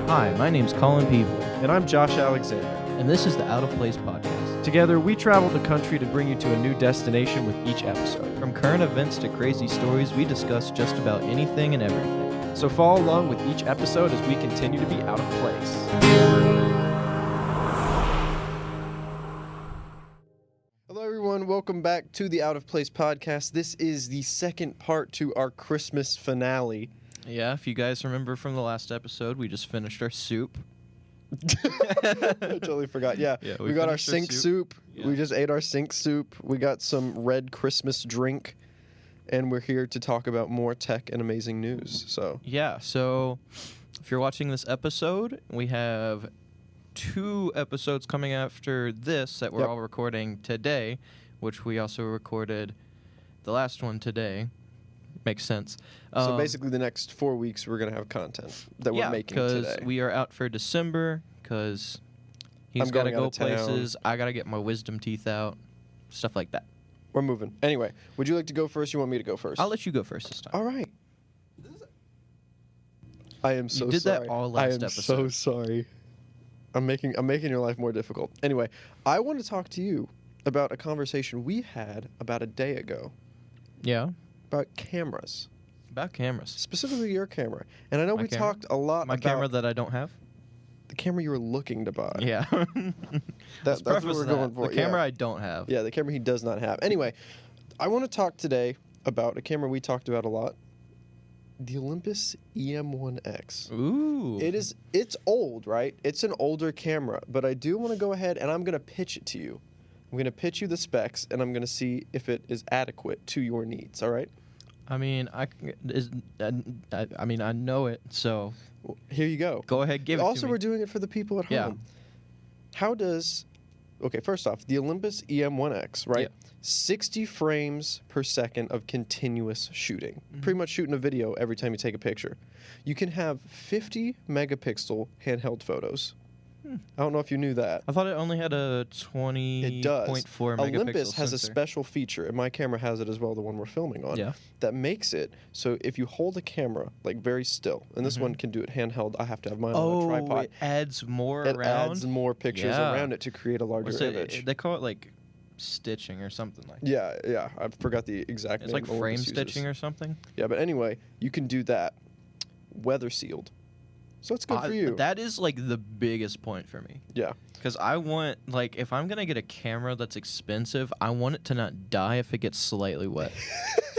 Hi, my name's Colin Peevely, And I'm Josh Alexander. and this is the Out of Place podcast. Together, we travel the country to bring you to a new destination with each episode. From current events to crazy stories, we discuss just about anything and everything. So follow along with each episode as we continue to be out of place. Hello, everyone. Welcome back to the Out of Place podcast. This is the second part to our Christmas finale. Yeah, if you guys remember from the last episode, we just finished our soup. I totally forgot. Yeah, we got our sink soup. Yeah. We just ate our sink soup. We got some red Christmas drink. And we're here to talk about more tech and amazing news. So If you're watching this episode, we have 2 episodes coming after this that we're all recording today, which we also recorded the last one today. Makes sense. So basically the next 4 weeks we're going to have content that we're making today. because we are out for December, because he's got to go places, I got to get my wisdom teeth out, stuff like that. We're moving. Anyway, would you like to go first? You want me to go first? I'll let you go first this time. All right. I am so sorry. You did that all last episode. I am so sorry. I'm making your life more difficult. Anyway, I want to talk to you about a conversation we had about a day ago. Yeah? About cameras. About cameras. Specifically your camera. And I know we talked a lot about... My camera that I don't have? The camera you were looking to buy. Yeah. That's what we're going for. The camera I don't have. Yeah, the camera he does not have. Anyway, I want to talk today about a camera we talked about a lot. The Olympus EM1-X. Ooh. It's old, right? It's an older camera, but I do want to go ahead and I'm going to pitch it to you. I'm going to pitch you the specs and I'm going to see if it is adequate to your needs, all right? I mean, I know it, so here you go. Go ahead, give it to me. Also, we're doing it for the people at home. Okay, first off, the Olympus EM1-X, right? Yeah. 60 frames per second of continuous shooting. Mm-hmm. Pretty much shooting a video every time you take a picture. You can have 50 megapixel handheld photos. I don't know if you knew that. I thought it only had a 20.4 megapixel Olympus has a sensor. special feature, and my camera has it as well, the one we're filming on, that makes it so if you hold a camera, like very still, and this one can do it handheld, I have to have mine on a tripod. It adds more around? It adds more pictures around it to create a larger image. They call it like stitching or something like that. Yeah, I forgot the exact name. It's like frame stitching or something? Yeah, but anyway, you can do that. Weather sealed. So it's good for you. That is like the biggest point for me. Yeah. Because I want, like, if I'm going to get a camera that's expensive, I want it to not die if it gets slightly wet.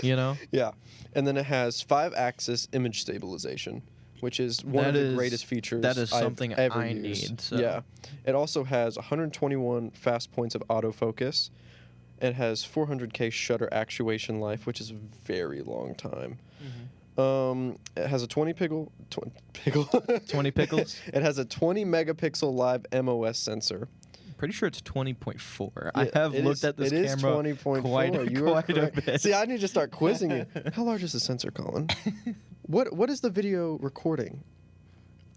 You know? Yeah. And then it has 5-axis image stabilization, which is one of the greatest features that is something I've ever I used. need. So. Yeah. It also has 121 fast points of autofocus. It has 400K shutter actuation life, which is a very long time. Mm-hmm. It has a 20 pickles. It has a 20 megapixel live MOS sensor. Pretty sure it's 20.4. Yeah, I have looked at this camera. It is 20.4. Quite a bit. See, I need to start quizzing you. How large is the sensor, Colin? What is the video recording?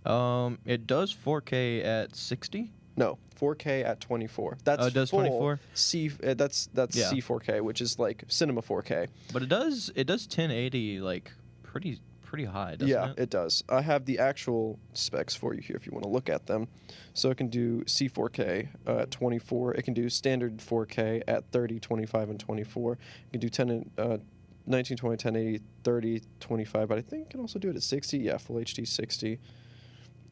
It does 4K at 60. No, 4K at 24. That's it does 24. That's C4K, which is like cinema 4K. But it does 1080 like pretty high, doesn't it? Yeah, it does. I have the actual specs for you here if you want to look at them. So it can do C4K at 24. It can do standard 4K at 30, 25, and 24. It can do 1920, 1080, 30, 25, but I think it can also do it at 60. Yeah, full HD 60.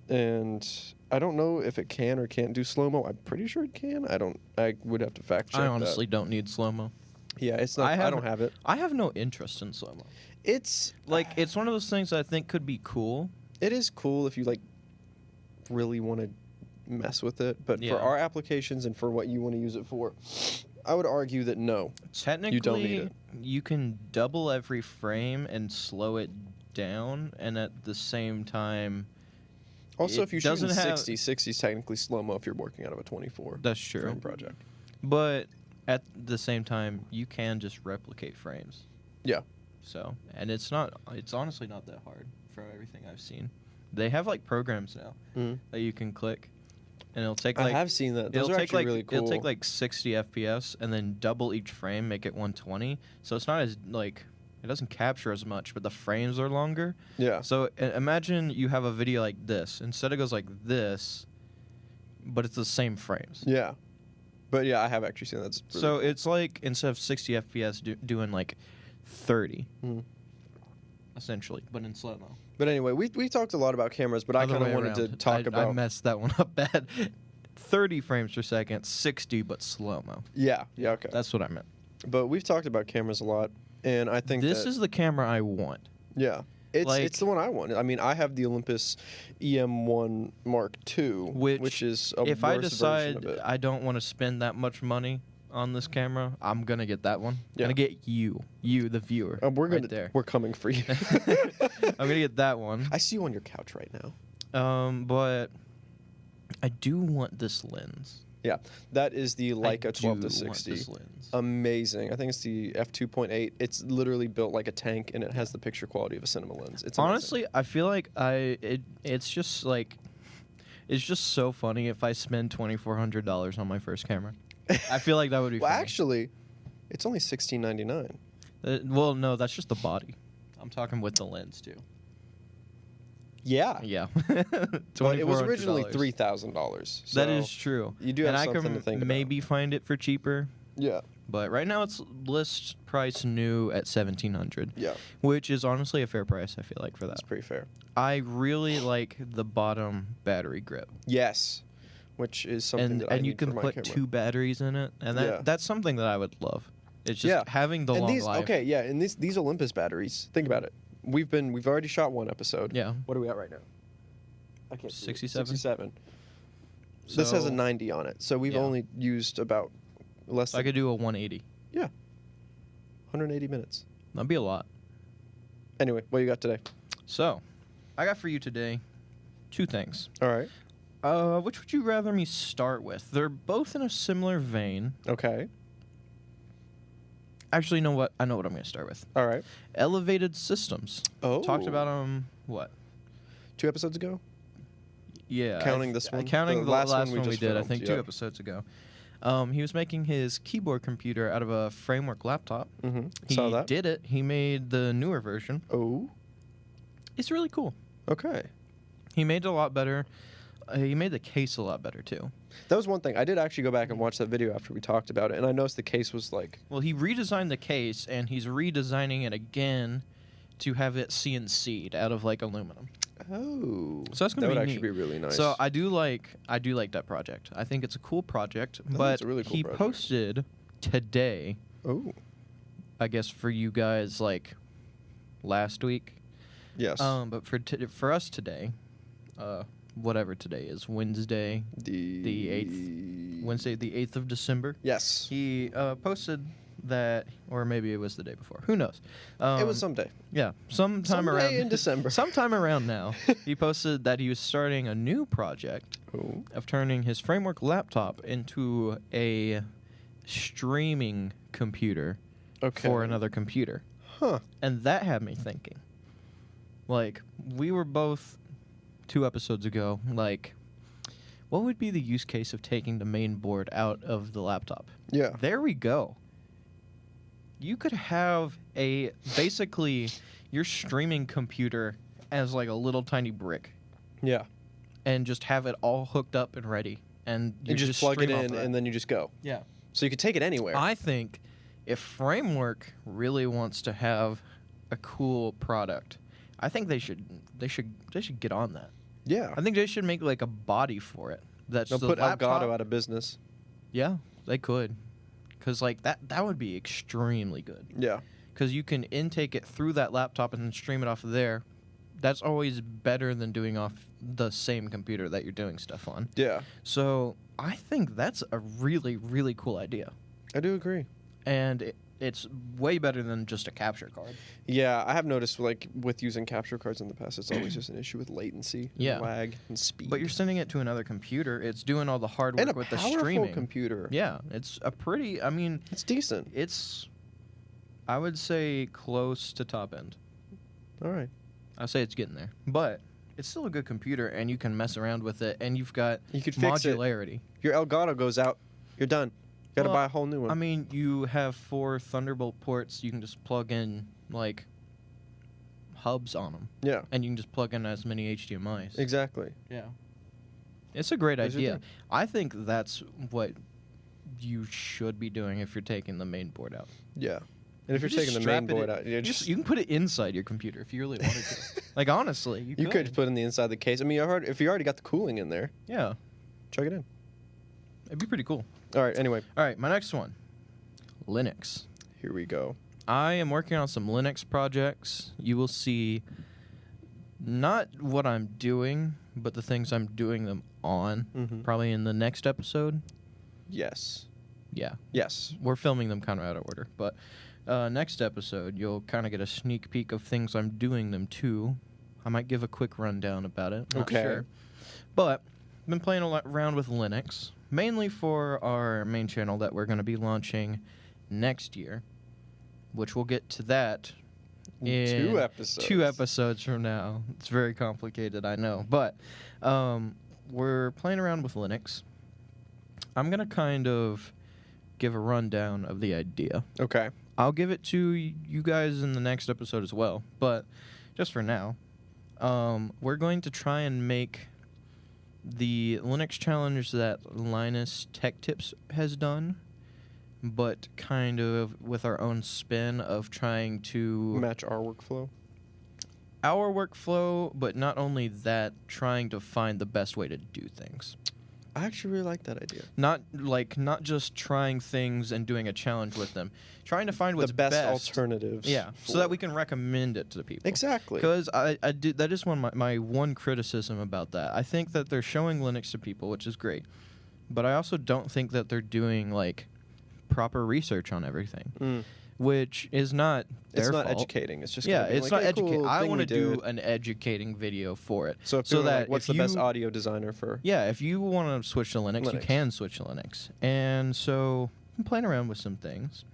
And I don't know if it can or can't do slow-mo. I'm pretty sure it can. I would have to fact check that. I honestly don't need slow-mo. Yeah, it's not. I don't have it. I have no interest in slow-mo. It's one of those things that I think could be cool. It is cool if you like really want to mess with it, but for our applications and for what you want to use it for, I would argue that no. Technically, you don't need it. You can double every frame and slow it down, and at the same time. Also, if you're shooting 60, 60 is technically slow-mo if you're working out of a 24. That's true. Frame project. But at the same time, you can just replicate frames. Yeah. So, and it's honestly not that hard from everything I've seen. They have like programs now that you can click, and it'll take like. I have seen that. Those are actually really cool. It'll take like 60 FPS and then double each frame, make it 120. So it's not as like it doesn't capture as much, but the frames are longer. Yeah. So imagine you have a video like this. Instead, it goes like this, but it's the same frames. Yeah. But yeah, I have actually seen that. It's really So cool. it's like instead of 60 FPS, doing like 30, essentially, but in slow mo. But anyway, we talked a lot about cameras, but I kind of wanted to talk about. I messed that one up bad. 30 frames per second, 60, but slow mo. Yeah. Yeah. Okay. That's what I meant. But we've talked about cameras a lot, and I think This is the camera I want. Yeah. It's the one I want. I mean, I have the Olympus EM1-X, which is a if worse I decide version of it. I don't want to spend that much money on this camera, I'm gonna get that one. Yeah. I'm gonna get you, the viewer. We're coming for you. I'm gonna get that one. I see you on your couch right now. But I do want this lens. Yeah, that is the Leica I 12 do to want 60. this lens. Amazing. I think it's the f2.8. It's literally built like a tank, and it has the picture quality of a cinema lens. It's amazing. Honestly, I feel like it's just so funny if I spend $2,400 on my first camera. I feel like that would be Well, funny. actually, it's only $16.99. Well, no, that's just the body. I'm talking with the lens too. Yeah. Yeah. But it was originally $2,400. $3,000. So That is true. You do have and something I can to think about. maybe find it for cheaper, Yeah. but right now it's list price new at $1,700, Yeah. which is honestly a fair price. I feel like for that. That's pretty fair. I really like the bottom battery grip, Yes. Which is something and that I you need can for my put camera. 2 batteries in it, and Yeah. that's something that I would love. It's just Yeah. having the And long these, life. okay, yeah, and these Olympus batteries. Think about it. We've already shot one episode. Yeah. What are we at right now? I can't see. 67? 67. This has a So- 90 on it, so we've Yeah. only used about less I than could do a 180. 180 minutes. That'd be a lot. Anyway, what you got today? So, I got for you today 2 things. All right. Which would you rather me start with? They're both in a similar vein. Okay. Actually, you know what? I know what I'm going to start with. All right. Elevated systems. Oh. Talked about what? 2 episodes ago? Yeah. Counting this one? Counting the last one we just did, I filmed, think yeah. 2 episodes ago. He was making his keyboard computer out of a framework laptop. Mm-hmm. He Saw that. did it. He made the newer version. Oh. It's really cool. Okay. He made it a lot better. He made the case a lot better, too. That was one thing. I did actually go back and watch that video after we talked about it, and I noticed the case was like... Well, he redesigned the case, and he's redesigning it again to have it CNC'd out of, like, aluminum. Oh. So that's gonna that be would neat. actually be really nice. So I do like that project. I think it's a cool project. think But it's a really cool he project. posted today, Oh. I guess for you guys, like last week. Yes. But for us today, whatever today is, Wednesday, the 8th. Wednesday, the 8th of December. Yes. He posted that, or maybe it was the day before. Who knows? It was someday. Yeah, sometime Someday around in December. Sometime around now, he posted that he was starting a new project Oh. of turning his framework laptop into a streaming computer Okay. for another computer. Huh. And that had me thinking. Like, we were both 2 episodes ago, like, what would be the use case of taking the main board out of the laptop? Yeah. There we go. You could have basically your streaming computer as like a little tiny brick Yeah. and just have it all hooked up and ready. And You just plug it stream off in of that. and then you just go. Yeah. So you could take it anywhere. I think if Framework really wants to have a cool product, I think they should get on that. Yeah. I think they should make like a body for it. That's They'll the put laptop. Elgato out of business. Yeah, they could. Cuz like that would be extremely good. Yeah. Cuz you can intake it through that laptop and then stream it off of there. That's always better than doing off the same computer that you're doing stuff on. Yeah. So, I think that's a really really cool idea. I do agree. And it's way better than just a capture card. Yeah, I have noticed like with using capture cards in the past, it's always just an issue with latency, Yeah. and lag, and speed. But you're sending it to another computer. It's doing all the hard and work a with the powerful streaming. computer. Yeah, it's a pretty. I mean, It's decent. it's. I would say close to top end. All right. I say it's getting there, but it's still a good computer, and you can mess around with it, and you've got You could fix it. modularity. Your Elgato goes out, you're done. You got to Well, buy a whole new one. I mean, you have 4 Thunderbolt ports. You can just plug in like hubs on them. Yeah. And you can just plug in as many HDMIs. Exactly. Yeah. It's a great Those are idea. good. I think that's what you should be doing if you're taking the main board out. Yeah. And if you're just taking the strap main it board in- out, you're just You can put it inside your computer if you really wanted to. Like, honestly, you you could put it in the inside of the case. I mean, if you already got the cooling in there, Yeah. chug it in. It'd be pretty cool. All right. Anyway, All right, my next one. Linux. here we go. I am working on some Linux projects. You will see not what I'm doing, but the things I'm doing them on, Mm-hmm. probably in the next episode. Yes. Yeah. Yes. We're filming them kind of out of order, but next episode you'll kind of get a sneak peek of things I'm doing them to. I might give a quick rundown about it. Not Okay. sure. But I've been playing around with Linux, mainly for our main channel that we're going to be launching next year, which we'll get to that in 2 episodes. 2 episodes from now. It's very complicated, I know. But we're playing around with Linux. I'm going to kind of give a rundown of the idea. Okay. I'll give it to you guys in the next episode as well. But just for now, we're going to try and make the Linux challenge that Linus Tech Tips has done, but kind of with our own spin of trying to Match our workflow. our workflow, but not only that, trying to find the best way to do things. I actually really like that idea. Not just trying things and doing a challenge with them, trying to find what's The best alternatives. Yeah, so that we can recommend it to the people. Exactly. Because I do, that is my one criticism about that. I think that they're showing Linux to people, which is great, but I also don't think that they're doing like proper research on everything, which is not their It's not fault. educating. It's just Yeah, gonna be it's like, not hey, educating. cool I thing want we to do did. an educating video for it. So, so people are that like, what's if the best you- audio designer for? Yeah, if you want to switch to Linux, you Linux. can switch to Linux. And so I'm playing around with some things.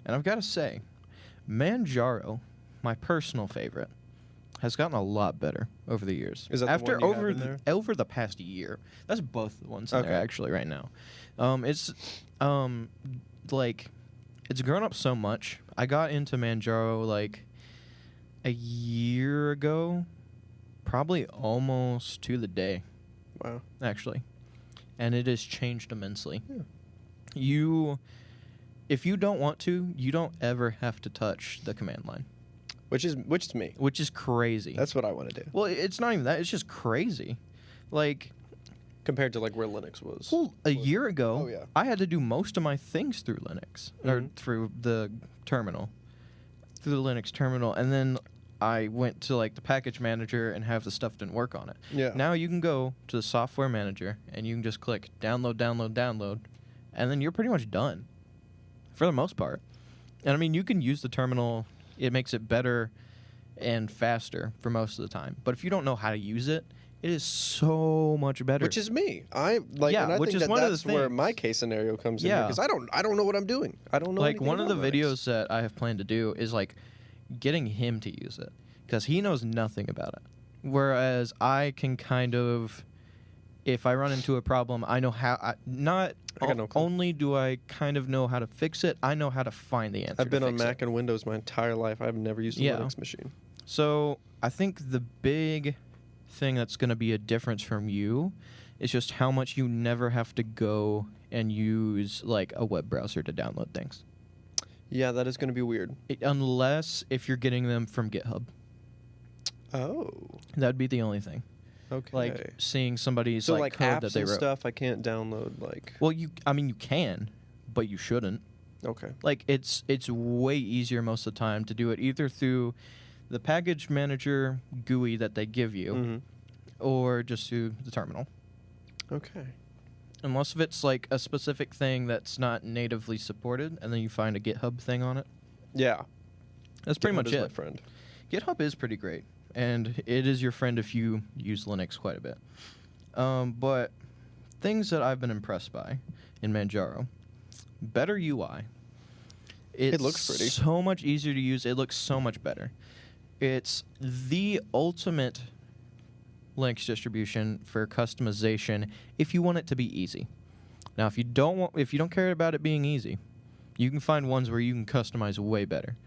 And I've got to say, Manjaro, my personal favorite, has gotten a lot better over the years. Is that the After one you have over in there? over the past year. That's both the ones in there Okay. actually right now. It's like it's grown up so much. I got into Manjaro like a year ago, probably almost to the day, Wow. actually. And it has changed immensely. Yeah. If you don't want to, you don't ever have to touch the command line, Which is me. which is crazy. That's what I want to do. Well, it's not even that. It's just crazy. Like, Compared to like where Linux was. well, a year ago, Oh, yeah. I had to do most of my things through Linux, or Mhm. through the terminal, through the Linux terminal, and then I went to like the package manager and half the stuff didn't work on it. Yeah. Now you can go to the software manager and you can just click download, download, download, and then you're pretty much done for the most part. And I mean, you can use the terminal. It makes it better and faster for most of the time. But if you don't know how to use it, it is so much better. Which is me. I like, Yeah, and I which think is that one of the that's where things. my case scenario comes in Yeah. because I don't know what I'm doing. I don't know. like anything one of the about Linux. videos that I have planned to do is like getting him to use it because he knows nothing about it. Whereas I can kind of, if I run into a problem, I know how. I got no clue. Only do I kind of know how to fix it. I know how to find the answer. I've been to on fix Mac it. and Windows my entire life. I've never used a Yeah. Linux machine. So I think the big thing that's going to be a difference from you is just how much you never have to go and use like a web browser to download things. Yeah, that is going to be weird. Unless if you're getting them from GitHub. Oh. That'd be the only thing. Okay. Like seeing somebody's so like like code apps that they and wrote. stuff, I can't download like. Well, you can, but you shouldn't. Okay. Like it's way easier most of the time to do it either through the package manager GUI that they give you, Mhm. or just through the terminal. Okay. Unless if it's like a specific thing that's not natively supported, and then you find a GitHub thing on it. Yeah. That's pretty GitHub much is it. my friend. GitHub is pretty great, and it is your friend if you use Linux quite a bit. But things that I've been impressed by in Manjaro, better UI. It looks pretty. So much easier to use. It looks so much better. It's the ultimate Linux distribution for customization if you want it to be easy. Now, if you don't care about it being easy, you can find ones where you can customize way better.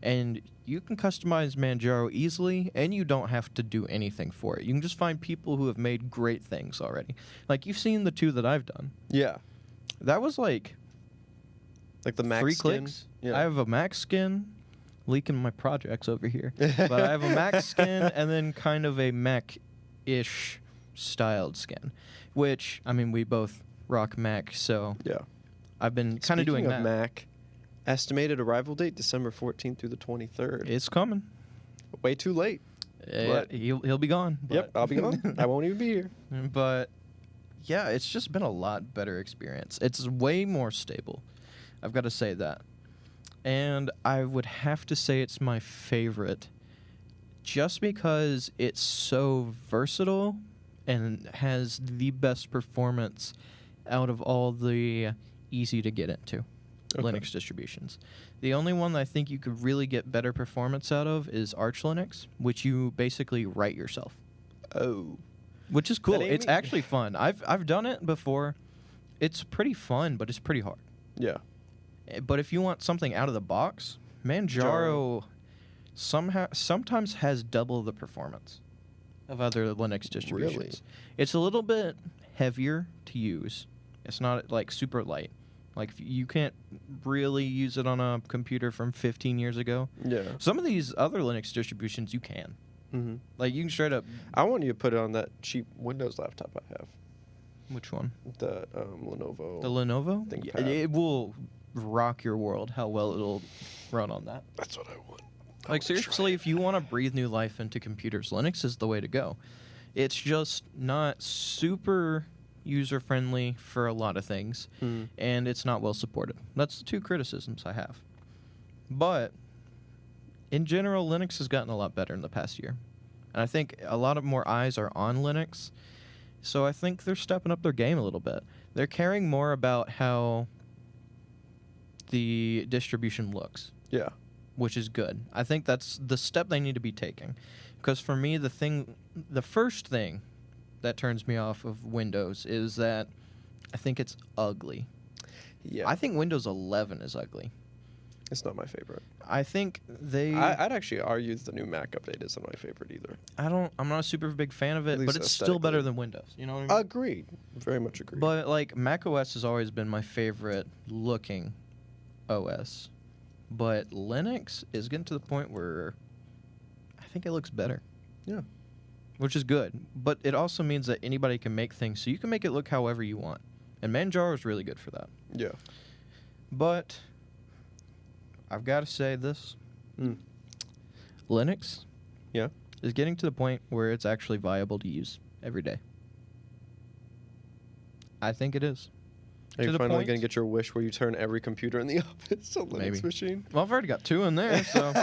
And you can customize Manjaro easily, and you don't have to do anything for it. You can just find people who have made great things already. Like, you've seen the 2 that I've done. Yeah. That was like the Mac 3 skin. clicks. Yeah. I have a Mac skin, leaking my projects over here. But I have a Mac skin and then kind of a Mac-ish styled skin, which, I mean, we both rock Mac, so Yeah. I've been kind of doing Speaking that. of Mac, estimated arrival date December 14th through the 23rd. It's coming. Way too late. But- He'll be gone. Yep, but- I'll be gone. I won't even be here. But yeah, it's just been a lot better experience. It's way more stable. I've got to say that. And I would have to say it's my favorite just because it's so versatile and has the best performance out of all the easy to get into Linux distributions. The only one that I think you could really get better performance out of is Arch Linux, which you basically write yourself. Oh. Which is cool. That ain't It's me. actually fun. I've done it before. It's pretty fun, but it's pretty hard. Yeah. But if you want something out of the box, Manjaro sometimes has double the performance of other Linux distributions. Really? It's a little bit heavier to use. It's not like super light. Like you can't really use it on a computer from 15 years ago. Yeah. Some of these other Linux distributions you can. Mm-hmm. Like you can straight up. I want you to put it on that cheap Windows laptop I have. Which one? The Lenovo. The Lenovo? ThinkPad. It will rock your world how well it'll run on that. That's what I want. Like, seriously, if you want to breathe new life into computers, Linux is the way to go. It's just not super user-friendly for a lot of things, and it's not well supported. That's the 2 criticisms I have. But, in general, Linux has gotten a lot better in the past year. And I think a lot of more eyes are on Linux, so I think they're stepping up their game a little bit. They're caring more about how the distribution looks. Yeah. Which is good. I think that's the step they need to be taking. Because for me, the first thing that turns me off of Windows is that I think it's ugly. Yeah. I think Windows 11 is ugly. It's not my favorite. I think I'd actually argue that the new Mac update isn't my favorite either. I'm not a super big fan of At it, least but it's still better aesthetically. than Windows. You know what I mean? Agreed. Very much agreed. But like macOS has always been my favorite looking OS. But Linux is getting to the point where I think it looks better. Yeah. Which is good. But it also means that anybody can make things, so you can make it look however you want. And Manjaro is really good for that. Yeah. But I've got to say this. Linux is getting to the point where it's actually viable to use every day. I think it is. Are To you the finally point- going to get your wish where you turn every computer in the office a Linux Maybe. machine? Well, I've already got 2 in there, so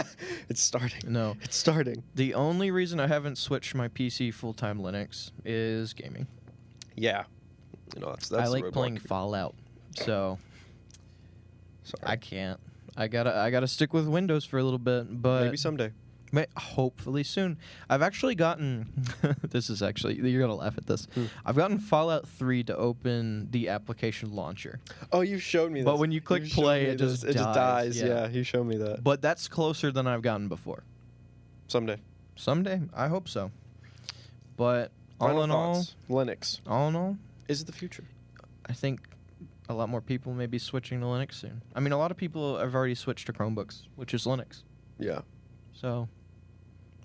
It's starting. no. It's starting. The only reason I haven't switched my PC full-time Linux is gaming. Yeah. You know, that's I the like roadblock. playing Fallout, so Sorry. I can't. I gotta stick with Windows for a little bit, but Maybe someday. hopefully soon. I've actually gotten. This is actually you're gonna laugh at this. I've gotten Fallout 3 to open the application launcher, Oh, you showed me this. but when you click play, it just dies. Yeah, you showed me that. But that's closer than I've gotten before. Someday. Someday, I hope so. But all Final in all, thoughts. Linux. Is it the future? I think a lot more people may be switching to Linux soon. I mean, a lot of people have already switched to Chromebooks, which is Linux. Yeah. So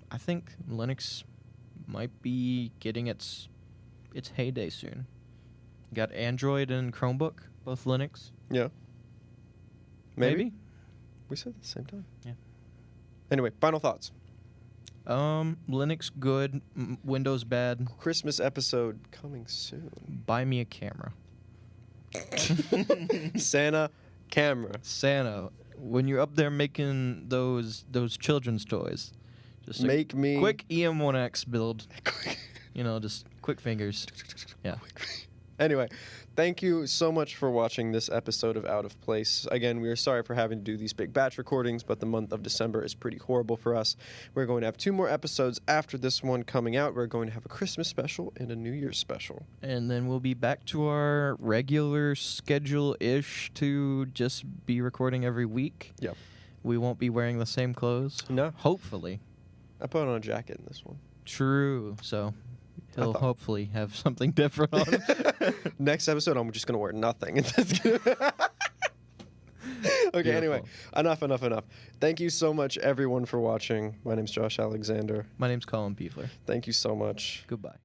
I think Linux might be getting its heyday soon. Got Android and Chromebook, both Linux. Yeah. Maybe. We said it at the same time. Yeah. Anyway, final thoughts. Linux good, Windows bad. Christmas episode coming soon. Buy me a camera. Santa camera. Santa, when you're up there making those children's toys, just Make me quick EM1-X build. Just quick fingers. Yeah. Anyway, thank you so much for watching this episode of Out of Place. Again, we are sorry for having to do these big batch recordings, but the month of December is pretty horrible for us. We're going to have 2 more episodes after this one coming out. We're going to have a Christmas special and a New Year's special. And then we'll be back to our regular schedule-ish to just be recording every week. Yep. we won't be wearing the same clothes. No. Hopefully. I put on a jacket in this one. True. So he'll thought- hopefully have something different on. Next episode, I'm just going to wear nothing. Okay, anyway, Beautiful. enough. Thank you so much, everyone, for watching. My name's Josh Alexander. My name's Colin Piefler. Thank you so much. Goodbye.